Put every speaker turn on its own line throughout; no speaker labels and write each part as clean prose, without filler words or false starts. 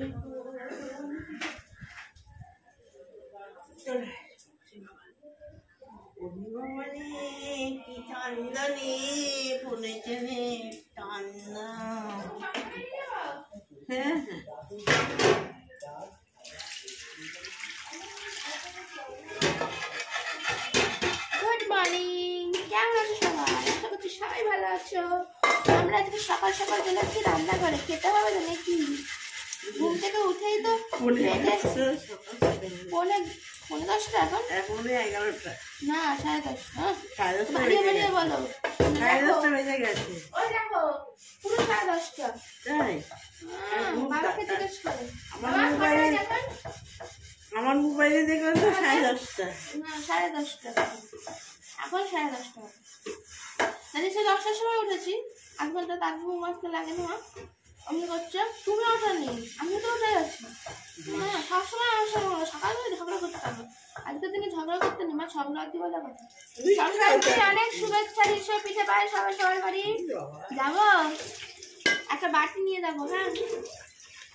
কি ঠান্ডা রে পড়েছে রে ঠান্ডা। হ্যাঁ
গুড মর্নিং, কেমন আছো সবাই? আশা করছি সবাই ভালো আছো। আমরা আজকে সকাল সকাল চলে আসছি রান্নাঘরে, খেতে হবে তো নাকি? ঘুম থেকে উঠেই তো পৌনে 10টা, এখন
11টা
না 10:30।
সাড়ে 10টা
বাড়িয়ে বাড়িয়ে বলো।
10:30 বেজে গেছে।
ওই দেখো পুরো 10:30।
তাই
বাবাকে জিজ্ঞেস করো।
আমার মোবাইলে দেখলাম তো 10:30।
না 10:30। এখন 10:30। তাহলে সে 10টার সময় উঠেছি। 8 ঘন্টা তার ঘুম আসতে লাগে না। আমি করছো তুমি ওঠোনি, আমি তো উঠে যাচ্ছি। হ্যাঁ সবসময় আমার সঙ্গে সকালে ঝগড়া করতে পারবো। আজকের দিনে ঝগড়া করতে নেই, মা সংক্রান্তি বলে কথা। সংক্রান্তি অনেক শুভেচ্ছা দিচ্ছে, পিঠে পায়ে সবাই সবার বাড়ি যাবো। একটা বাটি নিয়ে যাবো। হ্যাঁ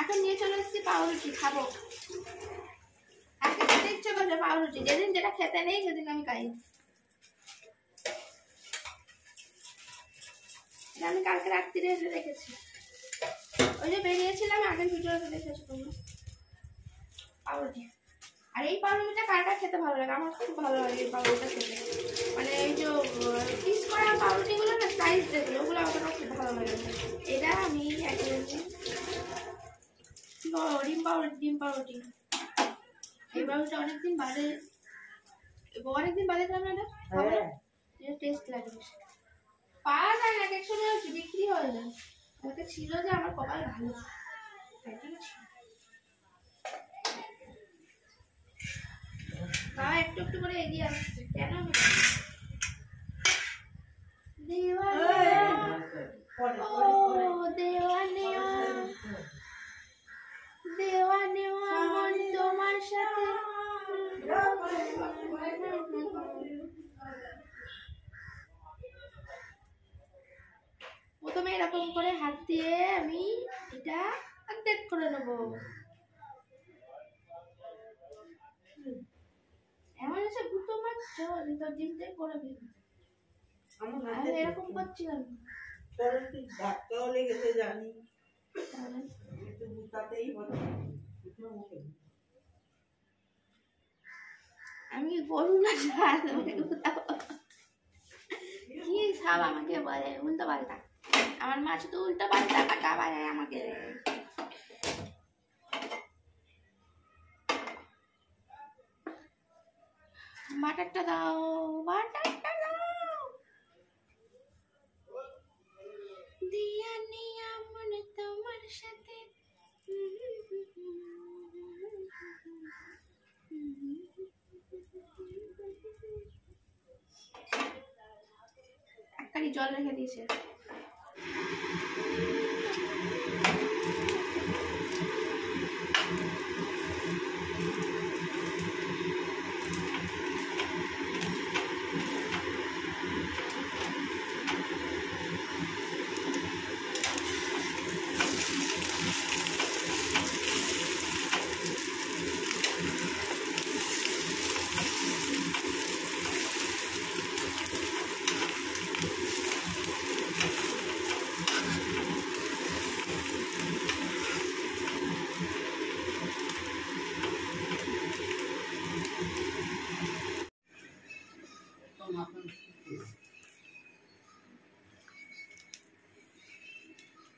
এখন নিয়ে চলে এসেছি পাউরুটি খাবো। আজকে খেতে ইচ্ছে করছে পাউরুটি, যেদিন যেটা খেতে নেই সেদিন আমি খাই। আমি কালকে রাত্রিরে এসে রেখেছি, ওই যে বেরিয়েছিলাম আগের ভিডিওতে দেখেছো তোমরা। পাউরুটি, আর এই পাউরুটিটা কার কার খেতে ভালো লাগে? আমার খুব ভালো লাগে এই পাউরুটিটা খেতে। মানে এই যে পিস করা পাউরুটিগুলো না, সাইজ দেখলে ওগুলো আমার খুব ভালো লাগে। এটা আমি ডিম পাউরুটি এই পাউরুটিটা অনেকদিন বাদে খেলাম না, এটা টেস্ট লাগে। পাওয়া যায় না, এক সময় বিক্রি হয়ে যায়। আমাকে ছিল যে আমার কপাল ভালো, তাই জন্য ছিল। বাবা একটু একটু করে এগিয়ে আসছে কেন? তোমার সাথে প্রথমে এরকম করে হাত দিয়ে আমি এটা অর্ধেক করে নেব। এমন এসে গুঁতো মারছো যে তোর ডিমটাই করে ফেলবে। আমি এরকম করছিলাম,
ধাক্কাও লেগেছে জানি, একটু গুতাতেই বলো।
আমি গরু না কি সব আমাকে বলে উল্টো পাল্টা। আমার মা শুধু উল্টো পাল্টা টাকা বলে আমাকে। বাটারটা দাও, বাটারটা দাও। দিয়া নিয়া মনে তোমার সাথে একটাই জল রেখে দিয়েছে।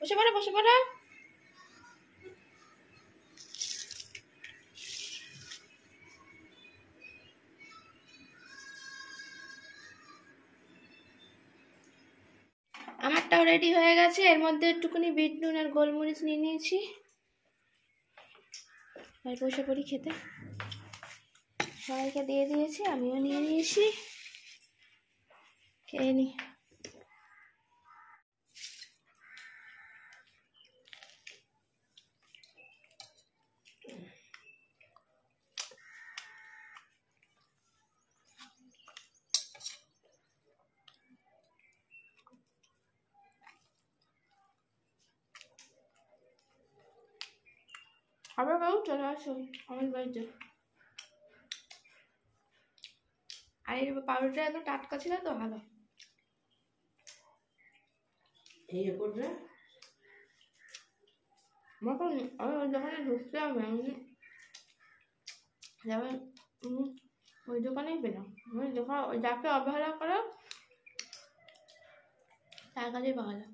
বসে পড়ো, বসে পড়ো। আমারটাও রেডি হয়ে গেছে। এর মধ্যে একটুখানি বিট নুন আর গোলমরিচ নিয়ে নিয়েছি। আর বসে পড়ি খেতে। সবাইকে দিয়ে দিয়েছি, আমিও নিয়ে নিয়েছি, খেয়ে নি। আবার কেউ চলে আসো আমার বাড়িতে। আর এই পাউরুটিটা এত টাটকা ছিল তো ভালো।
এই করবে
মতন আমি ওই দোকানে ঢুকতে হবে যেমন ওই দোকানেই পেলাম। ওই দোকান যাকে অবহেলা করো তার কাছেই পাওয়া যায়।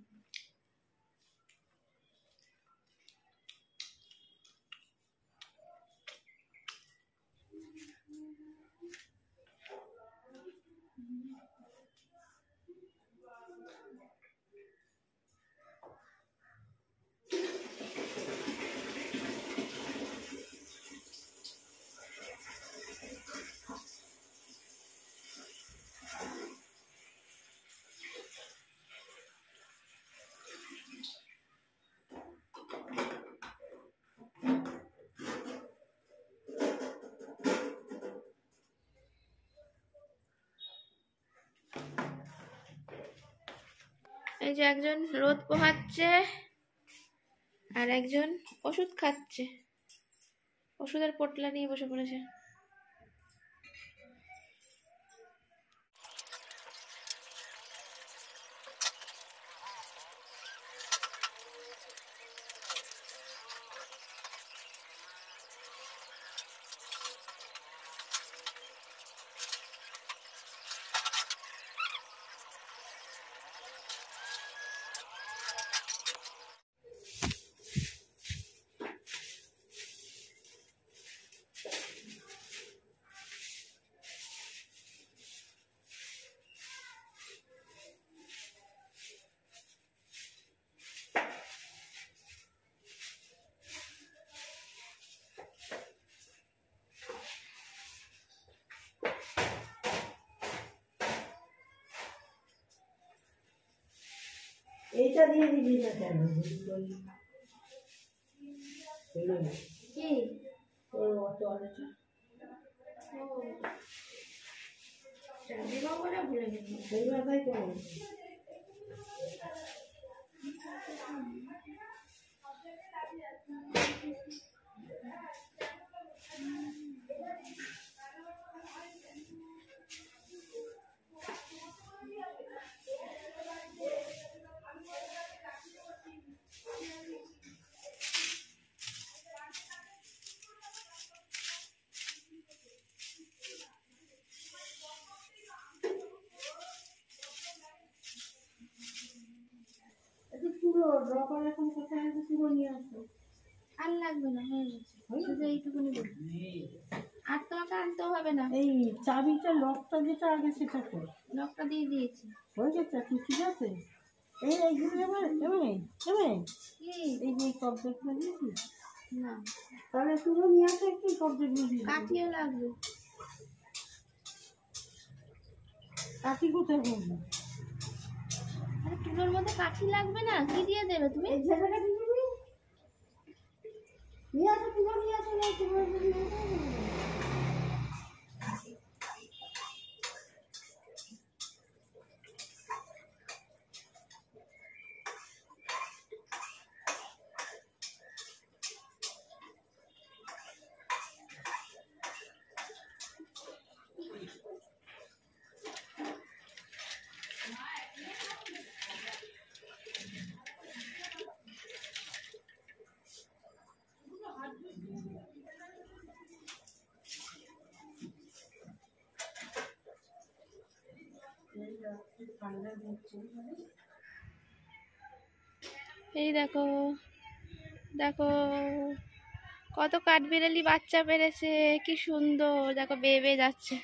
এই যে একজন রোদ পোহাচ্ছে আর একজন ওষুধ খাচ্ছে। ওষুধের পোটলা নিয়ে বসে পড়েছে।
এইটা দিয়ে দিবি না কেন?
কি
তোর অত আলোচনা
ভুলে গেছি।
সেই মাথায় কেমন পুরো ড্রপার এখন কোথায় আছে? পুরো নিয়ে আসো।
আর লাগবে না, হয়ে গেছে। শুধু এইটুকুনি বলি। আর তোমাকে আনতেও হবে না।
এই চাবিটা লকটা যেটা আগে সেটা কর।
লকটা দিয়ে দিয়েছি।
হয়ে গেছে কি? ঠিক আছে। এই এইগুলো এবার এমন
কি
এই যে কবজেক্টটা দিয়েছিস
না,
তাহলে পুরো নিয়ে আসো, একটু কবজেক্ট দিয়ে
কাঠিও লাগবে।
কাঠি কোথায় বলবি?
আরে তুলোর মধ্যে কাঠি লাগবে না, কি দিয়ে দেবে তুমি?
এই জায়গাটা দিয়ে দিবি। নিয়ে আসো, পুরো নিয়ে আসো না পুরো নিয়ে আসো।
এই দেখো দেখো কত কাঠবিড়ালি বাচ্চা পেরেছে, কি সুন্দর। দেখো বেয়ে বেয়ে যাচ্ছে।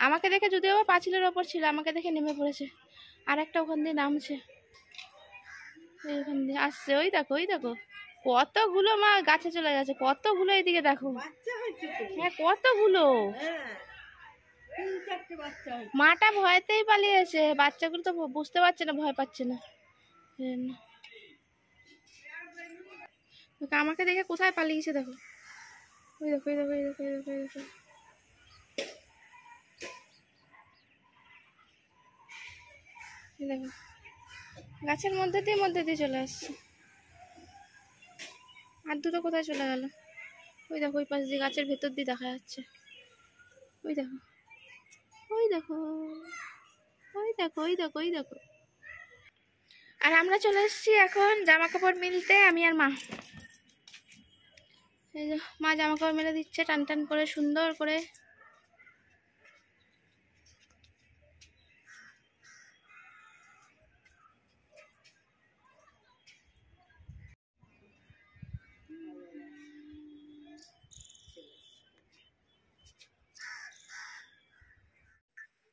আমাকে দেখে, যদিও বা পাঁচিলের ওপর ছিল, আমাকে দেখে নেমে পড়েছে। আর একটা ওখান দিয়ে নামছে, ওইখান দিয়ে আসছে। ওই দেখো ওই দেখো কতগুলো মা গাছে চলে যাচ্ছে, কতগুলো এইদিকে দেখো। হ্যাঁ কতগুলো। মাটা ভয়তেই পালিয়েছে, বাচ্চাগুলো তো বুঝতে পারছে না, ভয় পাচ্ছে না। আমাকে দেখে কোথায় পালিয়েছে দেখো। ওই দেখো ওই দেখো ওই দেখো ওই দেখো ওই দেখো। দেখো গাছের মধ্যে দিয়ে চলে আসছে। আর দুটো কোথায় চলে গেল? ওই দেখো ওই পাশ দিয়ে গাছের ভেতর দিয়ে দেখা যাচ্ছে। ওই দেখো ওই দেখো ওই দেখো ওই দেখো ওই দেখো। আর আমরা চলে এসেছি এখন জামা কাপড় মিলতে, আমি আর মা। এই যে মা জামা কাপড় মেলে দিচ্ছে টান টান করে সুন্দর করে।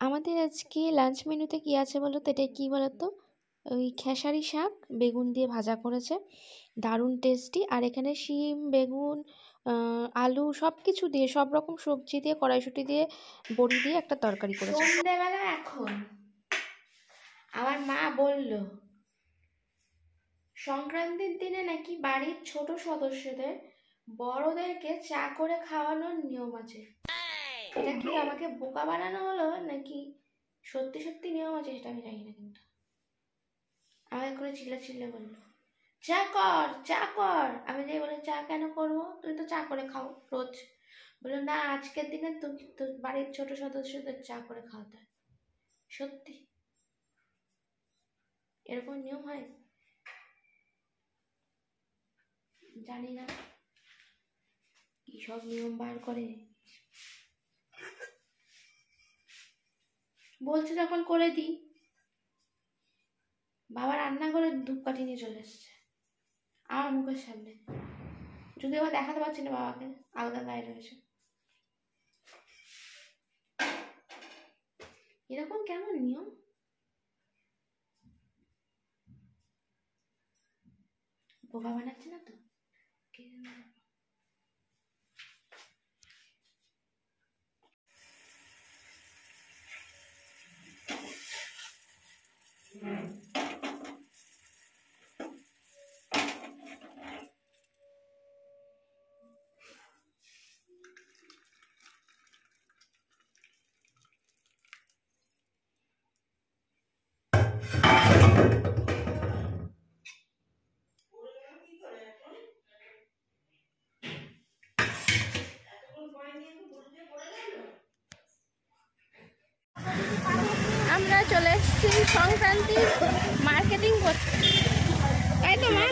আমাদের আজকে লাঞ্চ মেনুতে কি আছে বলো তো? এটা কি বলো তো? ওই খেসারি শাক বেগুন দিয়ে ভাজা করেছে, দারুণ টেস্টি। আর এখানে শিম, বেগুন, আলু সব কিছু দিয়ে, সব রকম সবজি দিয়ে, কড়াইশুঁটি দিয়ে, বড়ি দিয়ে একটা তরকারি করেছে। সন্ধ্যেবেলা এখন আমার মা বলল সংক্রান্তির দিনে নাকি বাড়ির ছোট সদস্যদের বড়দেরকে চা করে খাওয়ানোর নিয়ম আছে। এটা কি আমাকে বোকা বানানো হলো নাকি সত্যি সত্যি নিয়ম আছে সেটা আমি জানি না, কিন্তু আমাকে করে চিল্লা বললো চা কর চা কর। আমি যে বলে চা কেন করবো, তুমি তো চা করে খাও রোজ। বললো না, আজকের দিনে তুমি তো বাড়ির ছোট সদস্যদের চা করে খাওয়াতে হয়। সত্যি এরকম নিয়ম হয়? জানি না কি সব নিয়ম বার করে। বলছে যখন করে দিই। বাবা রান্নাঘরে ধূপকাঠি নিয়ে চলে এসছে আমার মুখের সামনে, যদি আবার দেখাতে পারছি না বাবাকে, আলগা গায়ে রয়েছে। এরকম কেমন নিয়ম? বোকা বানাচ্ছে না তো? আমরা চলে এসেছি সংক্রান্তির মার্কেটিং করতে, তাই তো মা?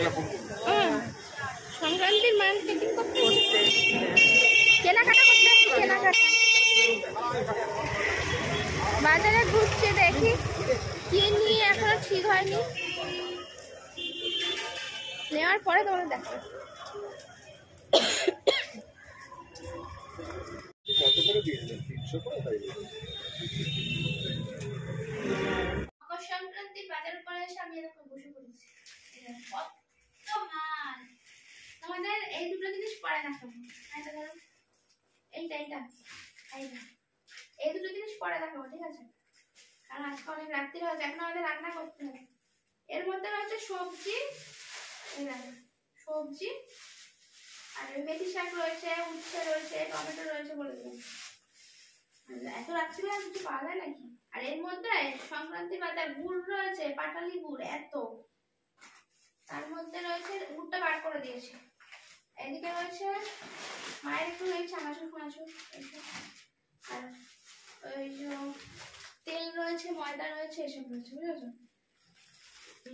সংক্রান্তির মার্কেটিং করতে কেনাকাটা করতে আসছি। কেনাকাটা বাজারে ঘুরছি, দেখি কি নিয়ে এখনো ঠিক হয়নি, নেওয়ার পরে তোমাদের দেখাবো। মকর সংক্রান্তির বাজার করে এসে আমি এরকম বসে পড়েছি। কত মাল! তোমাদের এই দুটো জিনিস পরে দেখাবো। এইটা ধরো, এইটা এইটা এইটা, এই দুটো জিনিস পরে দেখাবো, ঠিক আছে? কারণ আজকে অনেক রাত্রি হয়েছে, এখন আমাদের রান্না করতে হবে। এর মধ্যে রয়েছে সবজি, সবজি আর মেথি শাক রয়েছে, উচ্ছে রয়েছে, টমেটো রয়েছে, বলে দিলাম। এত রাত্রিবেলা কিছু পাওয়া যায় নাকি? আর এর মধ্যে সংক্রান্তি বাজার গুড় রয়েছে, পাটালি গুড় এত, তার মধ্যে রয়েছে গুড়টা বার করে দিয়েছে। এদিকে রয়েছে মায়ের একটু এই চানাচুর ফানাচুর, আর ওই যে তেল রয়েছে, ময়দা রয়েছে, এসব রয়েছে, বুঝেছো?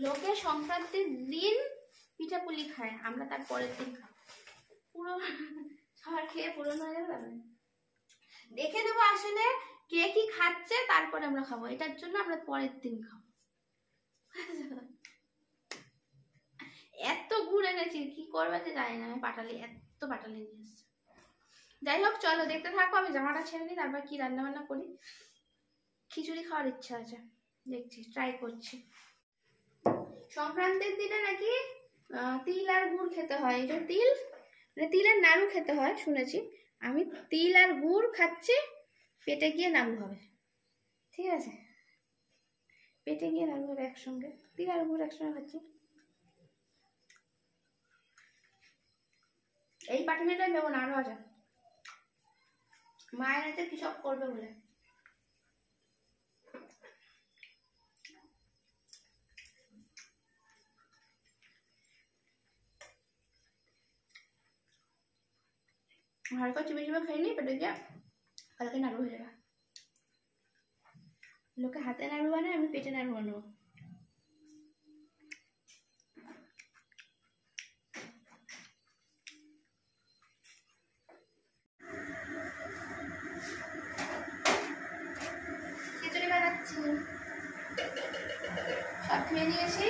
লোকে সংক্রান্তির দিন পিঠাপুলি খায়, আমরা তার পরের দিন খাবো। পুরো সবার খেয়ে পুরনো হয়ে যাবে। দেখে নেবো আসলে কে কি খাচ্ছে, তারপরে আমরা খাবো। এটার জন্য আমরা পরের দিন খাবো। এত গুড় এনেছি, কি করবে যে জানি না। আমি পাটালি, এত পাটালি নিয়ে এসছি। যাই হোক চলো দেখতে থাকো, আমি জামাটা ছেড়ে নিই, তারপর কি রান্না বান্না করি। খিচুড়ি খাওয়ার ইচ্ছা আছে, দেখছি, ট্রাই করছি। সংক্রান্তির দিনে নাকি তিল আর গুড় খেতে হয়। এই যে তিল, মানে তিলের নাড়ু খেতে হয় শুনেছি। আমি তিল আর গুড় খাচ্ছি, পেটে গিয়ে নাড়ু হবে, ঠিক আছে? পেটে গিয়ে নাড়ু হবে একসঙ্গে, তিল আর গুড় একসঙ্গে খাচ্ছি। এই পাটুলিটা নেবো না, আরো আছে। মায়ের হাতে কি সব করবে বলে। হালকা চিপে চিপে খেয়ে নিই, পেটে গিয়ে হালকা নাড়ু হয়ে যাবে। লোকে হাতে নাড়ু বানায়, আমি পেটে নাড়ু বানাবো। খিচুড়ি বানাচ্ছি, সব খেয়ে নিয়েছি।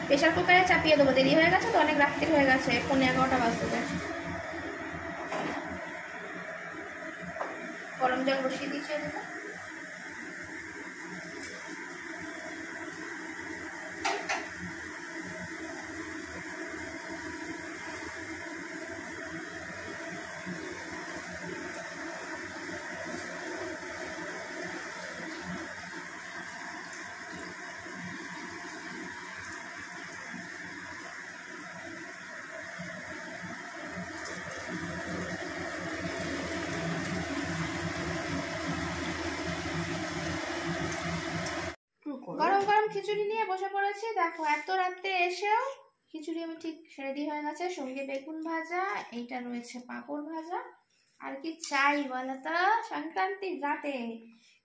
প্রেশার কুকারে চাপিয়ে দেবো, দেরি হয়ে গেছে তো, অনেক রাত্রি হয়ে গেছে, 11:15 বাজতে। গরম জল বসিয়ে দিচ্ছি দেবো। গরম গরম খিচুড়ি নিয়ে বসে পড়েছি। দেখো এত রাতে এসেও খিচুড়ি আমি ঠিক রেডি হয়ে গেছে, সঙ্গে বেগুন ভাজা, এইটা রয়েছে পাঁপড় ভাজা। আর কি চাই বলতো, সংক্রান্তির রাতে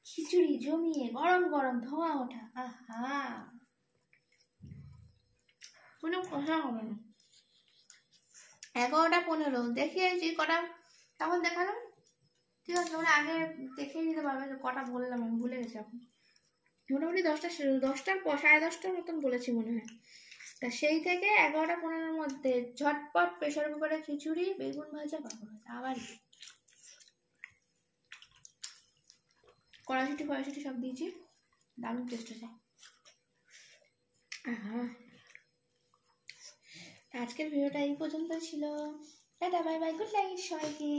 খিচুড়ি জমিয়ে গরম গরম ধোঁয়া ওঠা, আহা কোনো কথা হবে না। 11:15 দেখিয়েছি কটা, তখন দেখালাম। ঠিক আছে, তোমরা আগে দেখেই নিতে পারবে যে কটা বললাম, আমি ভুলে গেছি এখন। মোটামুটি 10টার 10:30 মতন বলেছি মনে হয়। তা সেই থেকে 11:15 মধ্যে ঝটপট প্রেশার কুকারে খিচুড়ি, বেগুন ভাজা, পাঁপড় ভাজা। আবার কড়াইশুঁটি সব দিয়েছি, দারুণ টেস্ট হয়েছে। আজকের ভিডিওটা এই পর্যন্ত ছিল। Tata, bye bye, good night সবাইকে।